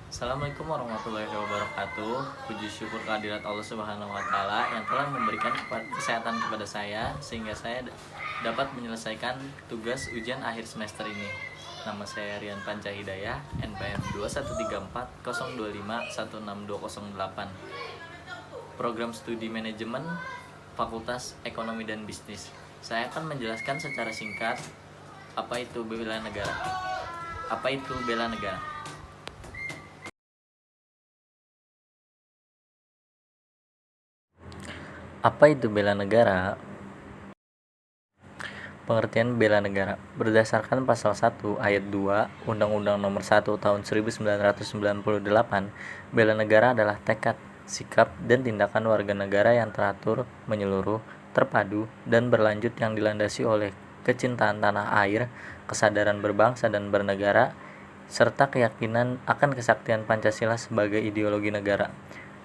Assalamualaikum warahmatullahi wabarakatuh. Puji syukur kehadirat Allah Subhanahu wa taala yang telah memberikan kesehatan kepada saya sehingga saya dapat menyelesaikan tugas ujian akhir semester ini. Nama saya Rian Panca Hidayah, NPM 2134025162008. Program Studi Manajemen Fakultas Ekonomi dan Bisnis. Saya akan menjelaskan secara singkat apa itu bela negara. Apa itu bela negara? Apa itu bela negara? Pengertian bela negara berdasarkan pasal 1 ayat 2 Undang-Undang Nomor 1 Tahun 1998, bela negara adalah tekad, sikap, dan tindakan warga negara yang teratur, menyeluruh, terpadu, dan berlanjut yang dilandasi oleh kecintaan tanah air, kesadaran berbangsa dan bernegara, serta keyakinan akan kesaktian Pancasila sebagai ideologi negara,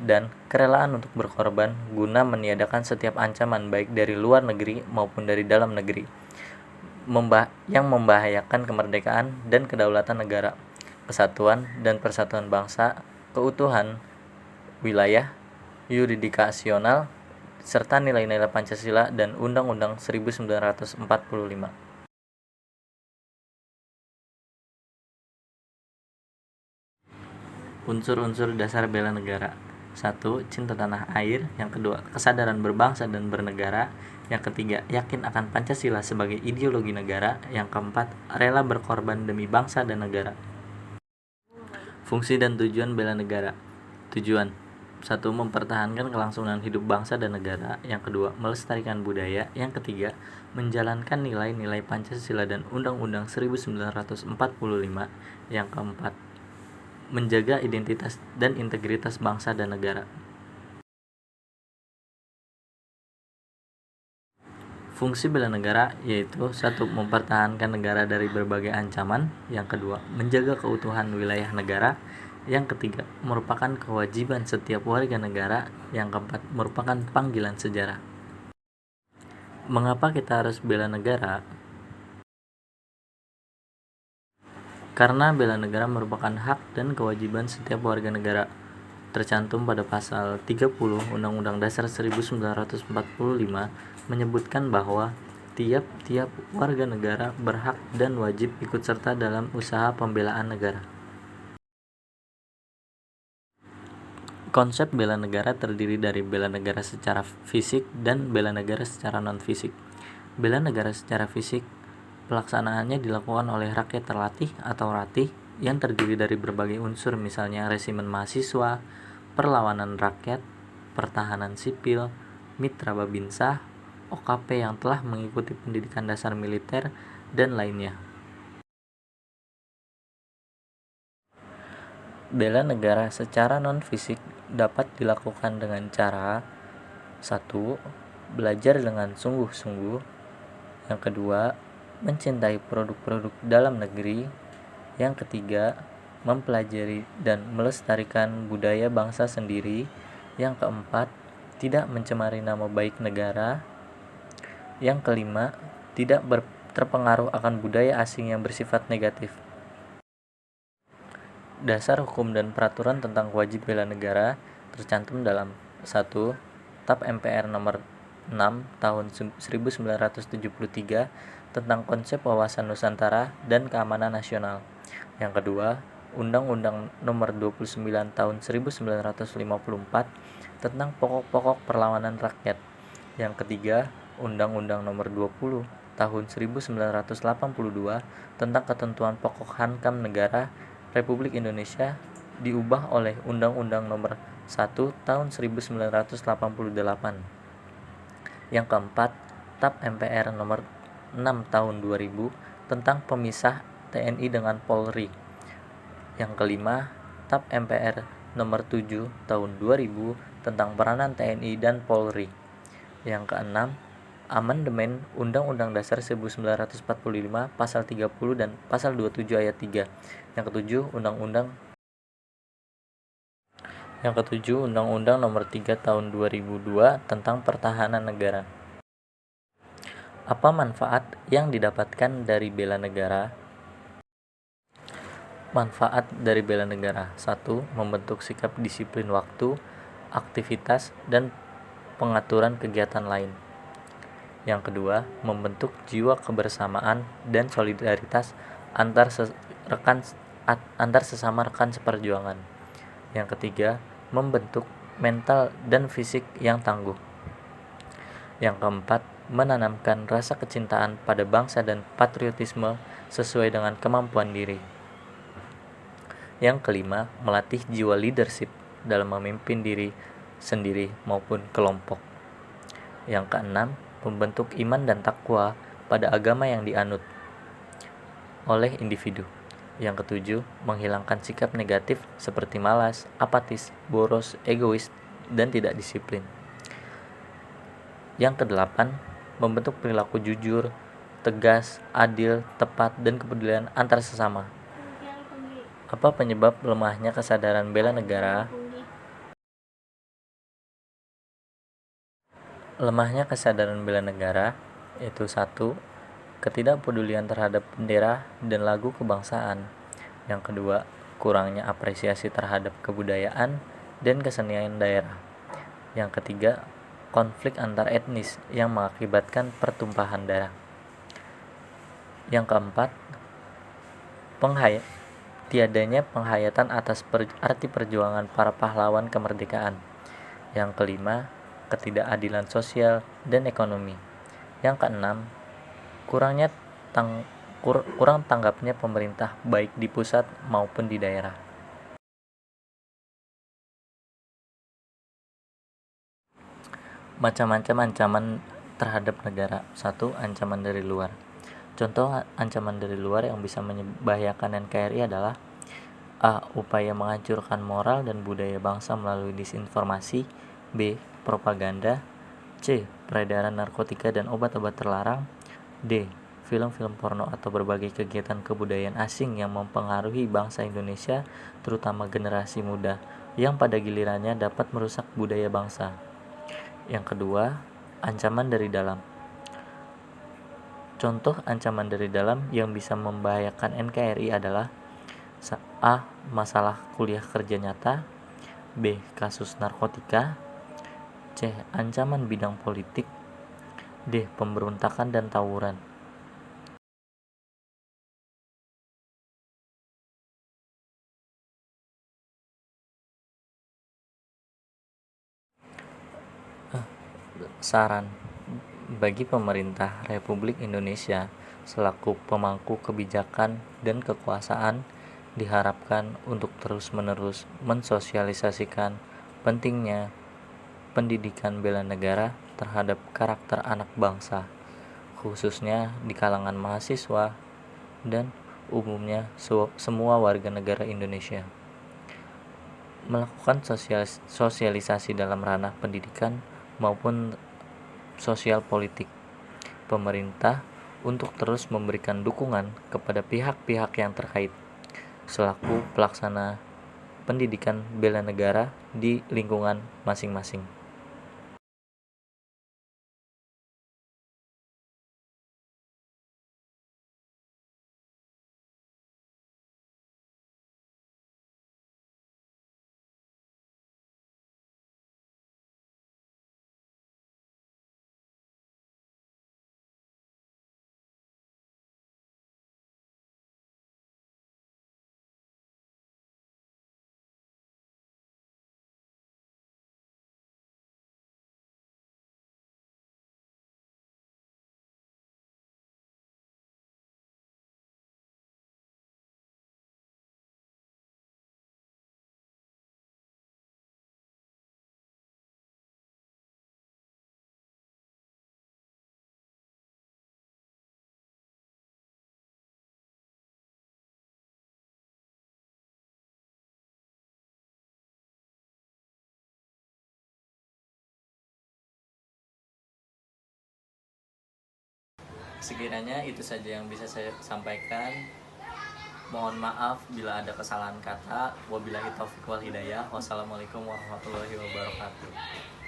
dan kerelaan untuk berkorban guna meniadakan setiap ancaman baik dari luar negeri maupun dari dalam negeri yang membahayakan kemerdekaan dan kedaulatan negara, kesatuan dan persatuan bangsa, keutuhan wilayah, yurisdiksional, serta nilai-nilai Pancasila dan Undang-Undang 1945. Unsur-unsur dasar bela negara. 1. Cinta tanah air. Yang kedua, kesadaran berbangsa dan bernegara. Yang ketiga, yakin akan Pancasila sebagai ideologi negara. Yang keempat, rela berkorban demi bangsa dan negara. Fungsi dan tujuan bela negara. Tujuan: 1. Mempertahankan kelangsungan hidup bangsa dan negara. Yang kedua, melestarikan budaya. Yang ketiga, menjalankan nilai-nilai Pancasila dan Undang-Undang 1945. Yang keempat, menjaga identitas dan integritas bangsa dan negara. Fungsi bela negara yaitu 1. Mempertahankan negara dari berbagai ancaman. Yang kedua, menjaga keutuhan wilayah negara. Yang ketiga, merupakan kewajiban setiap warga negara. Yang keempat, merupakan panggilan sejarah. Mengapa kita harus bela negara? Karena bela negara merupakan hak dan kewajiban setiap warga negara, tercantum pada pasal 30 Undang-Undang Dasar 1945 menyebutkan bahwa tiap-tiap warga negara berhak dan wajib ikut serta dalam usaha pembelaan negara. Konsep bela negara terdiri dari bela negara secara fisik dan bela negara secara non-fisik. Bela negara secara fisik pelaksanaannya dilakukan oleh rakyat terlatih atau ratih yang terdiri dari berbagai unsur, misalnya resimen mahasiswa, perlawanan rakyat, pertahanan sipil, mitra Babinsa, OKP yang telah mengikuti pendidikan dasar militer, dan lainnya. Bela negara secara non-fisik dapat dilakukan dengan cara: 1. Belajar dengan sungguh-sungguh. Yang kedua, mencintai produk-produk dalam negeri. Yang ketiga, mempelajari dan melestarikan budaya bangsa sendiri. Yang keempat, tidak mencemari nama baik negara. Yang kelima, tidak terpengaruh akan budaya asing yang bersifat negatif. Dasar hukum dan peraturan tentang wajib bela negara tercantum dalam 1. TAP MPR nomor 6 tahun 1973 tentang konsep wawasan Nusantara dan keamanan nasional. Yang kedua, Undang-Undang Nomor 29 Tahun 1954 tentang pokok-pokok perlawanan rakyat. Yang ketiga, Undang-Undang Nomor 20 Tahun 1982 tentang ketentuan pokok hankam negara Republik Indonesia diubah oleh Undang-Undang Nomor 1 Tahun 1988. Yang keempat, TAP MPR Nomor 6 Tahun 2000 tentang pemisah TNI dengan Polri. Yang kelima, TAP MPR Nomor 7 Tahun 2000 tentang peranan TNI dan Polri. Yang keenam, Amandemen Undang-Undang Dasar 1945 Pasal 30 dan Pasal 27 Ayat 3. Yang ketujuh, Undang-Undang Nomor 3 Tahun 2002 tentang Pertahanan Negara. Apa manfaat yang didapatkan dari bela negara? Manfaat dari bela negara. 1. Membentuk sikap disiplin waktu, aktivitas, dan pengaturan kegiatan lain. Yang kedua, membentuk jiwa kebersamaan dan solidaritas antar sesama rekan seperjuangan. Yang ketiga, membentuk mental dan fisik yang tangguh. Yang keempat, menanamkan rasa kecintaan pada bangsa dan patriotisme sesuai dengan kemampuan diri. Yang kelima, melatih jiwa leadership dalam memimpin diri sendiri maupun kelompok. Yang keenam, membentuk iman dan takwa pada agama yang dianut oleh individu. Yang ketujuh, menghilangkan sikap negatif seperti malas, apatis, boros, egois, dan tidak disiplin. Yang kedelapan, membentuk perilaku jujur, tegas, adil, tepat, dan kepedulian antar sesama. Apa penyebab lemahnya kesadaran bela negara? Lemahnya kesadaran bela negara yaitu 1. Ketidakpedulian terhadap bendera dan lagu kebangsaan. Yang kedua, kurangnya apresiasi terhadap kebudayaan dan kesenian daerah. Yang ketiga, konflik antar etnis yang mengakibatkan pertumpahan darah. Yang keempat, tiadanya penghayatan atas arti perjuangan para pahlawan kemerdekaan. Yang kelima, ketidakadilan sosial dan ekonomi. Yang keenam, kurang tanggapnya pemerintah baik di pusat maupun di daerah. Macam-macam ancaman terhadap negara. 1. Ancaman dari luar. Contoh ancaman dari luar yang bisa membahayakan NKRI adalah A. Upaya menghancurkan moral dan budaya bangsa melalui disinformasi. B. Propaganda. C. Peredaran narkotika dan obat-obat terlarang. D. Film-film porno atau berbagai kegiatan kebudayaan asing yang mempengaruhi bangsa Indonesia, terutama generasi muda, yang pada gilirannya dapat merusak budaya bangsa. Yang kedua, ancaman dari dalam. Contoh ancaman dari dalam yang bisa membahayakan NKRI adalah A. Masalah kuliah kerja nyata. B. Kasus narkotika. C. Ancaman bidang politik. D. Pemberontakan dan tawuran. Saran bagi pemerintah Republik Indonesia selaku pemangku kebijakan dan kekuasaan diharapkan untuk terus-menerus mensosialisasikan pentingnya pendidikan bela negara terhadap karakter anak bangsa, khususnya di kalangan mahasiswa dan umumnya semua warga negara Indonesia. Melakukan sosialisasi dalam ranah pendidikan maupun sosial politik. Pemerintah untuk terus memberikan dukungan kepada pihak-pihak yang terkait selaku pelaksana pendidikan bela negara di lingkungan masing-masing. Sekiranya itu saja yang bisa saya sampaikan. Mohon maaf bila ada kesalahan kata. Wabillahi taufiq wal hidayah. Wassalamualaikum warahmatullahi wabarakatuh.